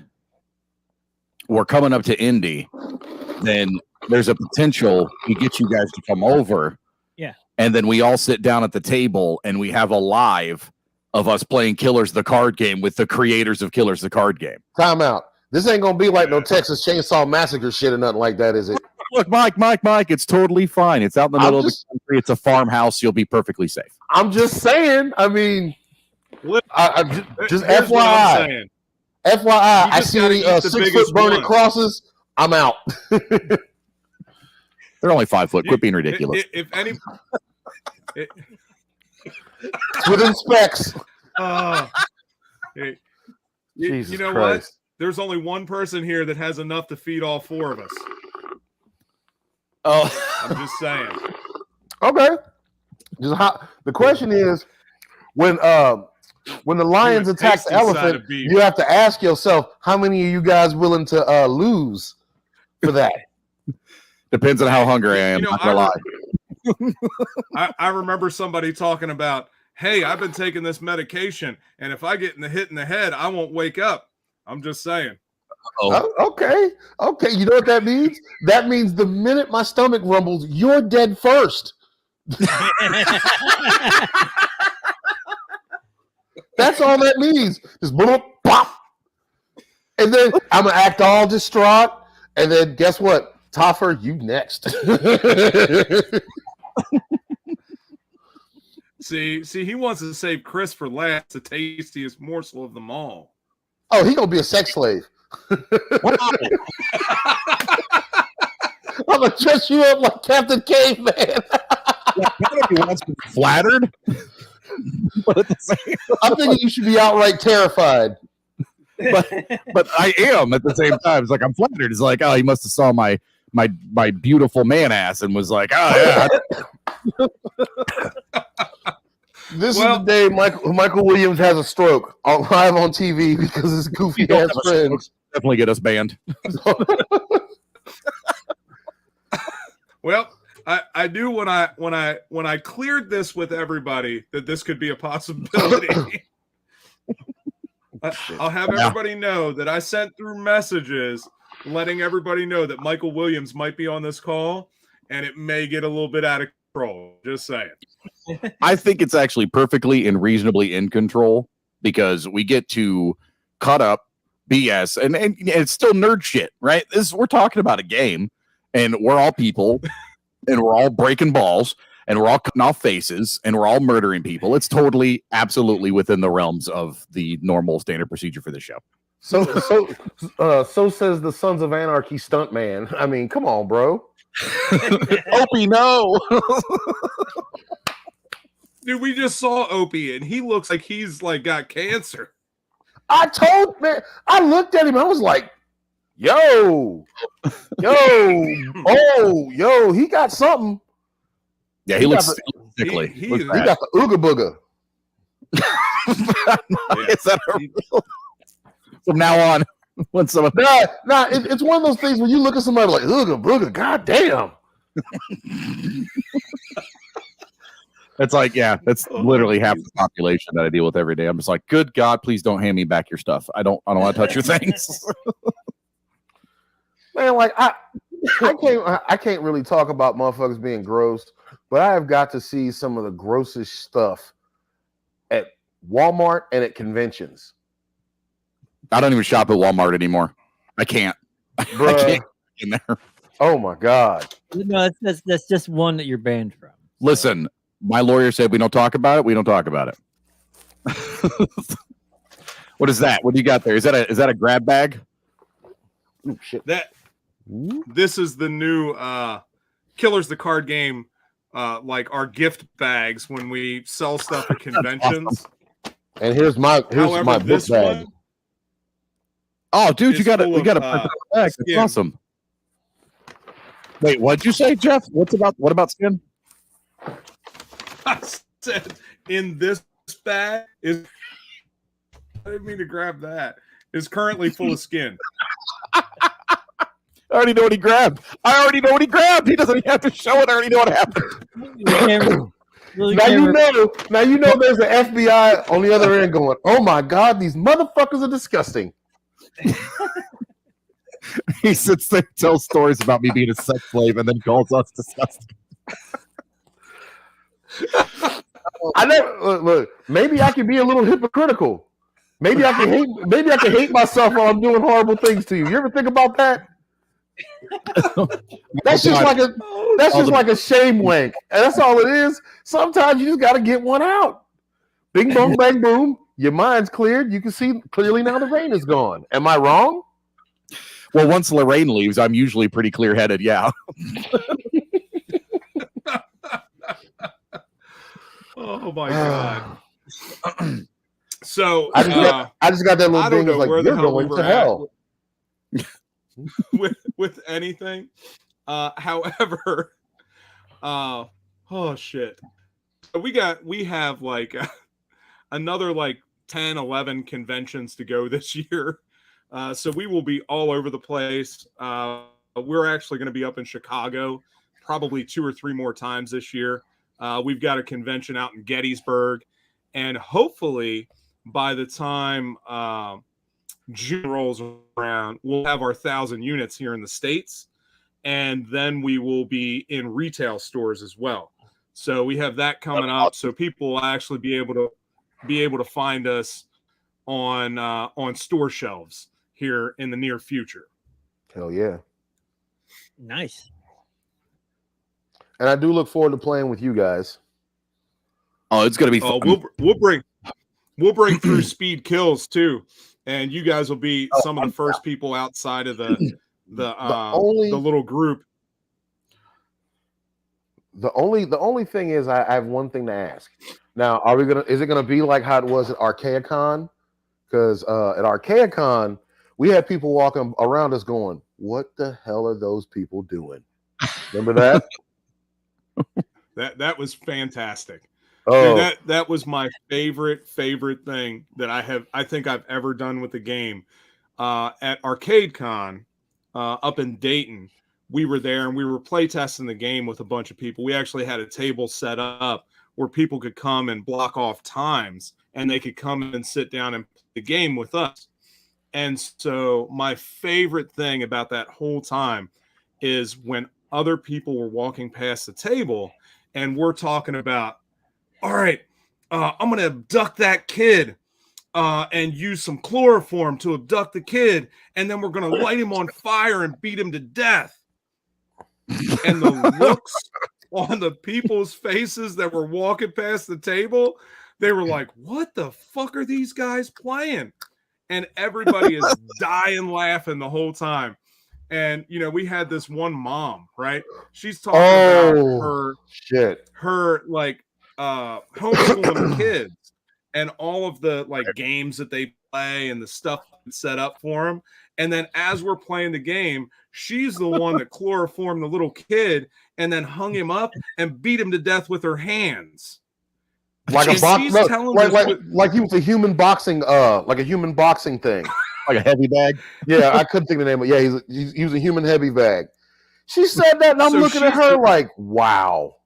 were coming up to Indy, then there's a potential to get you guys to come over. Yeah, and then we all sit down at the table and we have a live of us playing Killers the card game with the creators of Killers the card game. Time out. This ain't gonna be like no Texas Chainsaw Massacre shit or nothing like that, is it? Look, Mike, it's totally fine. It's out in the middle of the country. It's a farmhouse. You'll be perfectly safe. I'm just saying. I mean, just Here's what I'm saying. FYI, I see any 6-foot burning crosses. I'm out. They're only 5 foot. Quit being ridiculous. If any. Within specs. Hey, Jesus you know Christ. what? There's only one person here that has enough to feed all 4 of us. Oh, I'm just saying. Okay. The question is, when the lions attack the elephant, you have to ask yourself, how many are you guys willing to lose for that? Depends on how hungry I am. Not gonna lie. I remember somebody talking about, hey, I've been taking this medication, and if I get hit in the head, I won't wake up. I'm just saying. Okay. You know what that means? That means the minute my stomach rumbles, you're dead first. That's all that means. Just boom, pop. And then I'm going to act all distraught. And then guess what? Topher, you next. See, he wants to save Chris for last, the tastiest morsel of them all. Oh, he gonna be a sex slave. I'm gonna dress you up like Captain Caveman. He wants to be flattered. I'm thinking you should be outright terrified. But I am at the same time. It's like I'm flattered. It's like, oh, he must have saw my beautiful man ass and was like, oh yeah. This is the day Michael Williams has a stroke live on TV because his goofy ass friends definitely get us banned. Well, I knew when I cleared this with everybody that this could be a possibility. I'll have everybody know that I sent through messages letting everybody know that Michael Williams might be on this call, and it may get a little bit out of control. Just saying. I think it's actually perfectly and reasonably in control because we get to cut up BS and it's still nerd shit, right? We're talking about a game, and we're all people, and we're all breaking balls, and we're all cutting off faces, and we're all murdering people. It's totally, absolutely within the realms of the normal standard procedure for the show. So says the Sons of Anarchy stuntman. I mean, come on, bro. Opie, no. Dude, we just saw Opie, and he looks like he's got cancer. I looked at him. I was like, yo, he got something. Yeah, he looks sickly. He got the ooga booga. Is that from now on? When someone it's one of those things when you look at somebody like ooga booga, god damn. It's like, yeah, that's literally half the population that I deal with every day. I'm just like, good God, please don't hand me back your stuff. I don't want to touch your things. Man, like I can't really talk about motherfuckers being gross, but I have got to see some of the grossest stuff at Walmart and at conventions. I don't even shop at Walmart anymore. I can't. Bruh. I can't get in there. Oh my God. No, that's just one that you're banned from. Listen, my lawyer said we don't talk about it. We don't talk about it. What is that? What do you got there? Is that a grab bag? Oh, shit. This is the new Killers the card game, like our gift bags when we sell stuff at conventions. And here's my book bag. One, oh, dude, we got a perfect bag. That's skin. awesome. Wait, what'd you say, Jeff? What about skin? I said in this bag is. I didn't mean to grab that. Is currently full of skin. I already know what he grabbed. He doesn't even have to show it. I already know what happened. Now you know there's an FBI on the other end going, oh my God, these motherfuckers are disgusting. He sits there, tells stories about me being a sex slave, and then calls us disgusting. I never look. Maybe I can be a little hypocritical. Maybe I can hate myself while I'm doing horrible things to you. You ever think about that? That's just like a shame wank, and that's all it is. Sometimes you just got to get one out. Bing bong bang boom. Your mind's cleared. You can see clearly now the rain is gone. Am I wrong? Well, once Lorraine leaves, I'm usually pretty clear-headed. Yeah. Oh my God. So I just got that little thing that's like, you're going to hell. with anything. However, oh shit. We have like another like 10, 11 conventions to go this year. So we will be all over the place. We're actually going to be up in Chicago probably 2 or 3 more times this year. We've got a convention out in Gettysburg, and hopefully by the time June rolls around, we'll have our 1,000 units here in the States, and then we will be in retail stores as well. So we have that coming up. So people will actually be able to find us on store shelves here in the near future. Hell yeah. Nice. And I do look forward to playing with you guys. Oh, it's gonna be fun. We'll bring through speed kills too, and you guys will be some of the first people outside of the little group. The only thing is I have one thing to ask. Now, is it gonna be like how it was at Archaicon? Because at Archaicon, we had people walking around us going, what the hell are those people doing? Remember that? That was fantastic. Oh, Dude, that was my favorite thing that I think I've ever done with the game. At Arcade Con up in Dayton, we were there and we were playtesting the game with a bunch of people. We actually had a table set up where people could come and block off times and they could come and sit down and play the game with us. And so my favorite thing about that whole time is when other people were walking past the table and we're talking about, all right, I'm going to abduct that kid and use some chloroform to abduct the kid. And then we're going to light him on fire and beat him to death. And the looks on the people's faces that were walking past the table, they were like, what the fuck are these guys playing? And everybody is dying laughing the whole time. And, you know, we had this one mom, right? She's talking about her like homeschooling her kids and all of the like games that they play and the stuff set up for them. And then as we're playing the game, she's the one that chloroformed the little kid and then hung him up and beat him to death with her hands. Like a box, like he was a human boxing, like a human boxing thing, like a heavy bag. Yeah, I couldn't think of the name. But yeah, he was a human heavy bag. She said that, and I'm looking at her like, wow.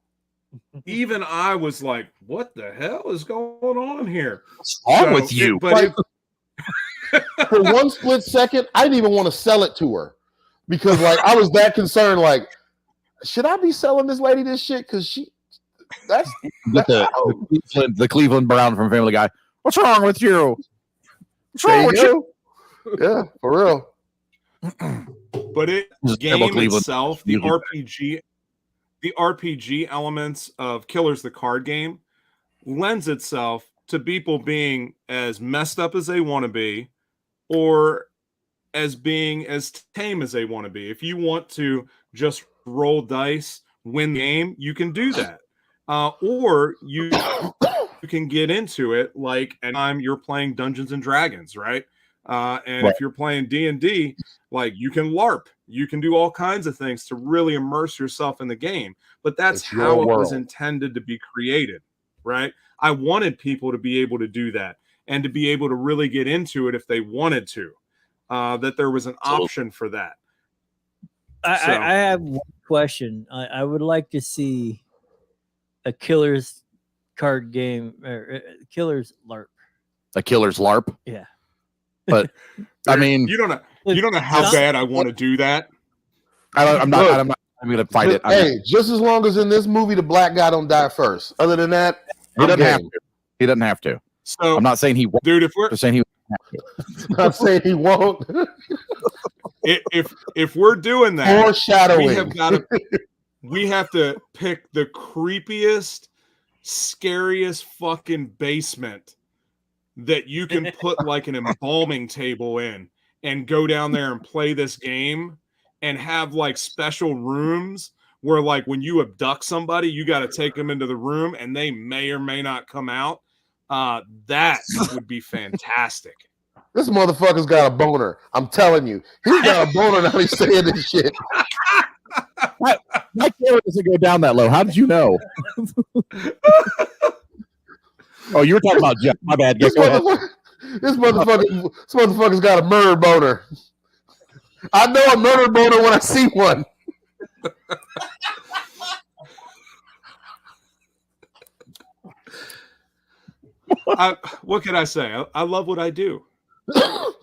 Even I was like, what the hell is going on here? What's wrong with you? For one split second, I didn't even want to sell it to her because, like, I was that concerned. Like, should I be selling this lady this shit? Because that's the Cleveland Brown from Family Guy. What's wrong with you? What's wrong with you? Yeah, for real. But the game itself, the RPG elements of Killers the card game lends itself to people being as messed up as they want to be or as being as tame as they want to be. If you want to just roll dice, win the game, you can do that. Or you can get into it like anytime you're playing Dungeons and Dragons, right? If you're playing D&D, like you can LARP, you can do all kinds of things to really immerse yourself in the game. But that's how it was intended to be created, right? I wanted people to be able to do that and to be able to really get into it if they wanted to, that there was an option for that. I have one question. I would like to see a Killers card game or Killers LARP. A Killers LARP? Yeah. But I mean, you don't know how bad I want to do that. I'm going to fight it. Just as long as in this movie the black guy don't die first. Other than that, he doesn't have to. He doesn't have to. So I'm not saying he won't. Dude, if we're saying he I'm saying he won't. if we're doing that, foreshadowing. We have to pick the creepiest, scariest fucking basement that you can put like an embalming table in and go down there and play this game and have like special rooms where like when you abduct somebody, you got to take them into the room and they may or may not come out. That would be fantastic. This motherfucker's got a boner. I'm telling you. He's got a boner now he's saying this shit. My camera doesn't go down that low. How did you know? Oh, you were talking about Jeff. My bad. This motherfucker's got a murder boner. I know a murder boner when I see one. What can I say? I love what I do. I'm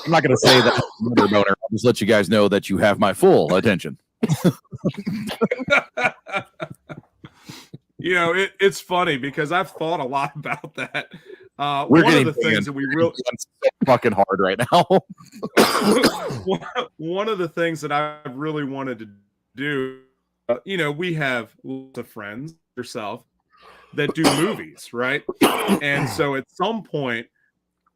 not going to say that murder boner. I'll just let you guys know that you have my full attention. You know, it's funny because I've thought a lot about that. We're one getting of the things that we really so fucking hard right now. One of the things that I really wanted to do, you know, we have lots of friends, yourself, that do movies, right? And so at some point,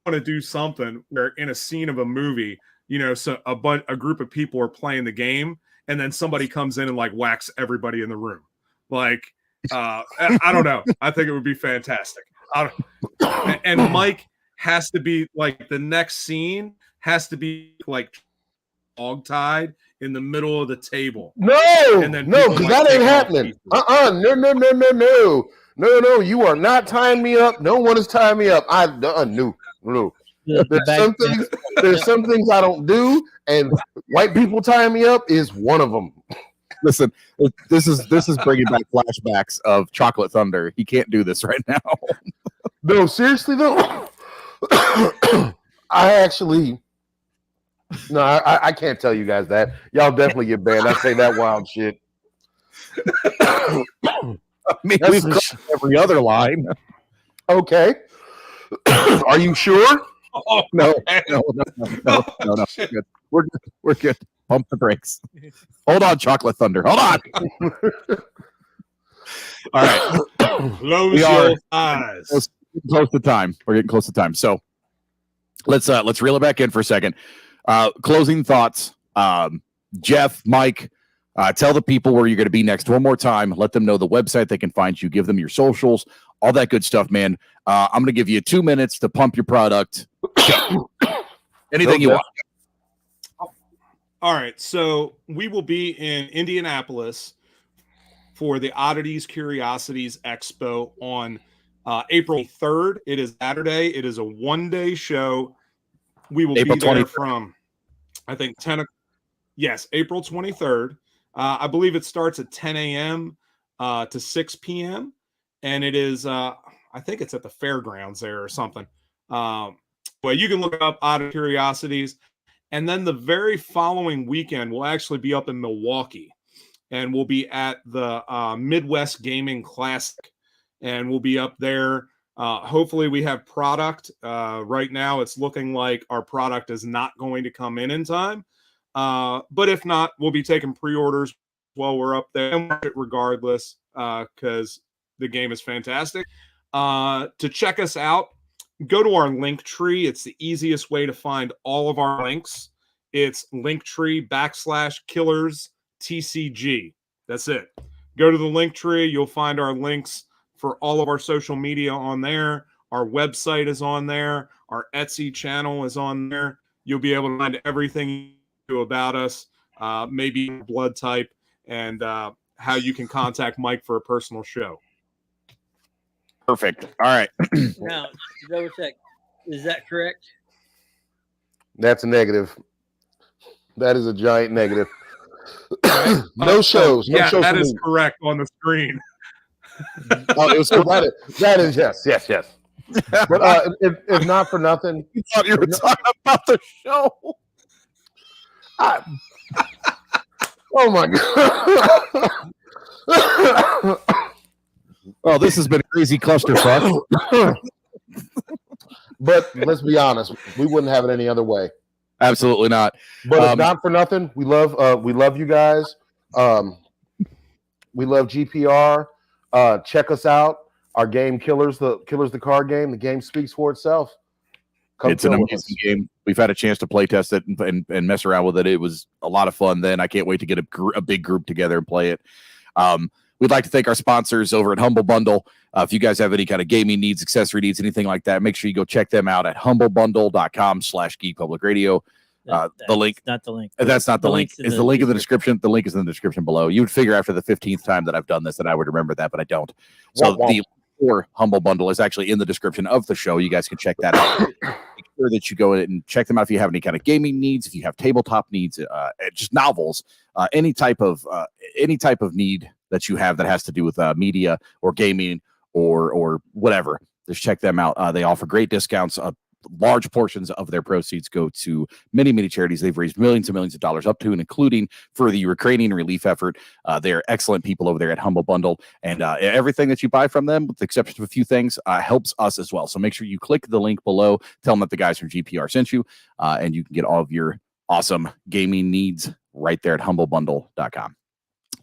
I want to do something where in a scene of a movie, you know, so a group of people are playing the game, and then somebody comes in and like whacks everybody in the room, like. I don't know. I think it would be fantastic. And Mike has to be like the next scene has to be like hog-tied in the middle of the table. No, And then no, people because might that ain't take off happening. pieces. No. You are not tying me up. No one is tying me up. No. There's some things I don't do, and white people tying me up is one of them. Listen, this is bringing back flashbacks of Chocolate Thunder. He can't do this right now. No, seriously though, I can't tell you guys that. Y'all definitely get banned. I say that wild shit. I mean, we've crossed every other line. Okay. Are you sure? Oh, No. We're good. Pump the brakes. Hold on, Chocolate Thunder. Hold on. All right. Close We are your eyes. Close to time. We're getting close to time. So let's reel it back in for a second. Closing thoughts. Jeff, Mike, tell the people where you're going to be next one more time. Let them know the website they can find you. Give them your socials, all that good stuff, man. I'm going to give you 2 minutes to pump your product. Anything you want. All right, so we will be in Indianapolis for the Oddities Curiosities Expo on April 3rd. It is Saturday. It is a one-day show. We will April be there 23rd. from, I think, 10. Yes, April 23rd. I believe it starts at 10 a.m. To 6 p.m. And it is, I think it's at the fairgrounds there or something. Well, you can look up Odd Curiosities. And then the very following weekend, we'll actually be up in Milwaukee. And we'll be at the Midwest Gaming Classic. And we'll be up there. Hopefully we have product. Right now, it's looking like our product is not going to come in time. But if not, we'll be taking pre-orders while we're up there. And regardless, because the game is fantastic. To check us out, go to our link tree. It's the easiest way to find all of our links. It's linktree/killerstcg. That's it. Go to the link tree. You'll find our links for all of our social media on there. Our website is on there. Our Etsy channel is on there. You'll be able to find everything you know about us, maybe blood type, and how you can contact Mike for a personal show. Perfect. All right. Now, double check. Is that correct? That's a negative. That is a giant negative. No shows. No Yeah, shows that for is me. correct on the screen. Oh, it was cool. That is yes. But if not for nothing, You thought you were talking about the show. oh my god. Well, this has been a crazy clusterfuck. But let's be honest, we wouldn't have it any other way. Absolutely not. But if not for nothing, we love you guys. We love GPR. Check us out. Our game, Killers the card game. The game speaks for itself. It's an amazing game. We've had a chance to play test it and mess around with it. It was a lot of fun. Then I can't wait to get a big group together and play it. We'd like to thank our sponsors over at Humble Bundle. If you guys have any kind of gaming needs, accessory needs, anything like that, make sure you go check them out at humblebundle.com/Geek Public Radio. The link. Not the link. That's not the link. It's the link in the description. The link is in the description below. You would figure after the 15th time that I've done this that I would remember that, but I don't. So the Humble Bundle is actually in the description of the show. You guys can check that out. Make sure that you go in and check them out if you have any kind of gaming needs, if you have tabletop needs, just novels, any type of need that you have that has to do with media or gaming or whatever. Just check them out. They offer great discounts. Large portions of their proceeds go to many, many charities. They've raised millions and millions of dollars up to and including for the Ukrainian relief effort. They're excellent people over there at Humble Bundle, and everything that you buy from them, with the exception of a few things, helps us as well. So make sure you click the link below, tell them that the guys from GPR sent you, and you can get all of your awesome gaming needs right there at humblebundle.com.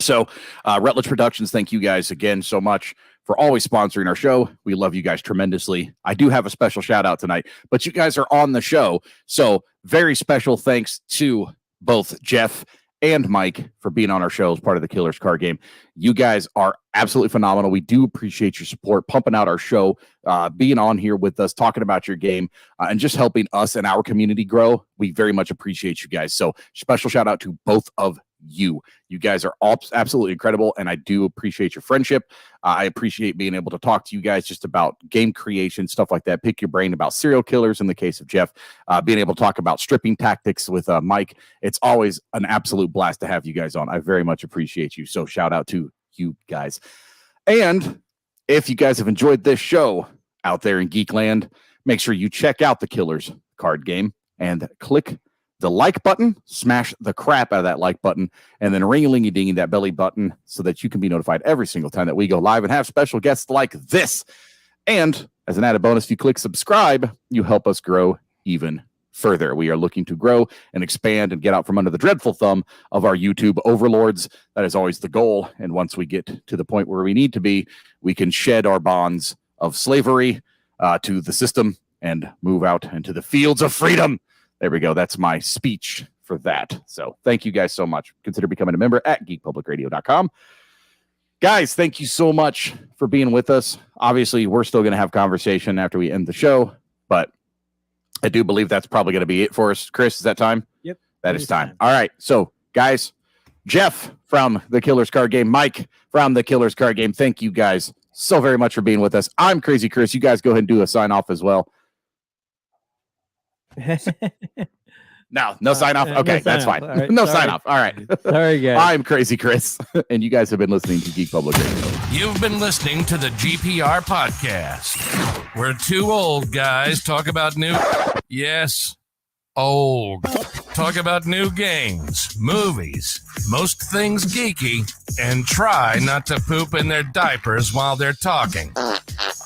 So Rutledge Productions, thank you guys again so much for always sponsoring our show. We love you guys tremendously. I do have a special shout out tonight, but you guys are on the show. So very special thanks to both Jeff and Mike for being on our show as part of the Killers Card Game. You guys are absolutely phenomenal. We do appreciate your support, pumping out our show, being on here with us, talking about your game, and just helping us and our community grow. We very much appreciate you guys. So special shout out to both of you. You guys are all absolutely incredible, and I do appreciate your friendship. I appreciate being able to talk to you guys just about game creation, stuff like that. Pick your brain about serial killers in the case of Jeff, being able to talk about stripping tactics with Mike. It's always an absolute blast to have you guys on. I very much appreciate you. So shout out to you guys. And if you guys have enjoyed this show out there in Geekland, make sure you check out the Killers Card Game and click the like button, smash the crap out of that like button, and then ring-a-ling-a-ding that belly button so that you can be notified every single time that we go live and have special guests like this. And as an added bonus, if you click subscribe, you help us grow even further. We are looking to grow and expand and get out from under the dreadful thumb of our YouTube overlords. That is always the goal. And once we get to the point where we need to be, we can shed our bonds of slavery to the system and move out into the fields of freedom. There we go. That's my speech for that. So thank you guys so much. Consider becoming a member at geekpublicradio.com. Guys, thank you so much for being with us. Obviously, we're still going to have conversation after we end the show, but I do believe that's probably going to be it for us. Chris, is that time? Yep. That is time. All right. So, guys, Jeff from the Killers Card Game, Mike from the Killers Card Game, thank you guys so very much for being with us. I'm Crazy Chris. You guys go ahead and do a sign off as well. No sign off. Okay, that's fine. Right, no sorry. sign off. All right. Sorry, guys. I'm Crazy Chris, and you guys have been listening to Geek Public Radio. You've been listening to the GPR podcast, where two old guys talk about old. Talk about new games, movies, most things geeky, and try not to poop in their diapers while they're talking.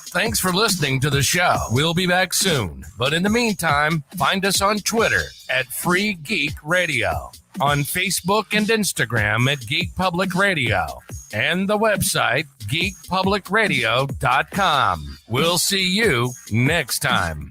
Thanks for listening to the show. We'll be back soon. But in the meantime, find us on Twitter at Free Geek Radio, on Facebook and Instagram at Geek Public Radio, and the website geekpublicradio.com. We'll see you next time.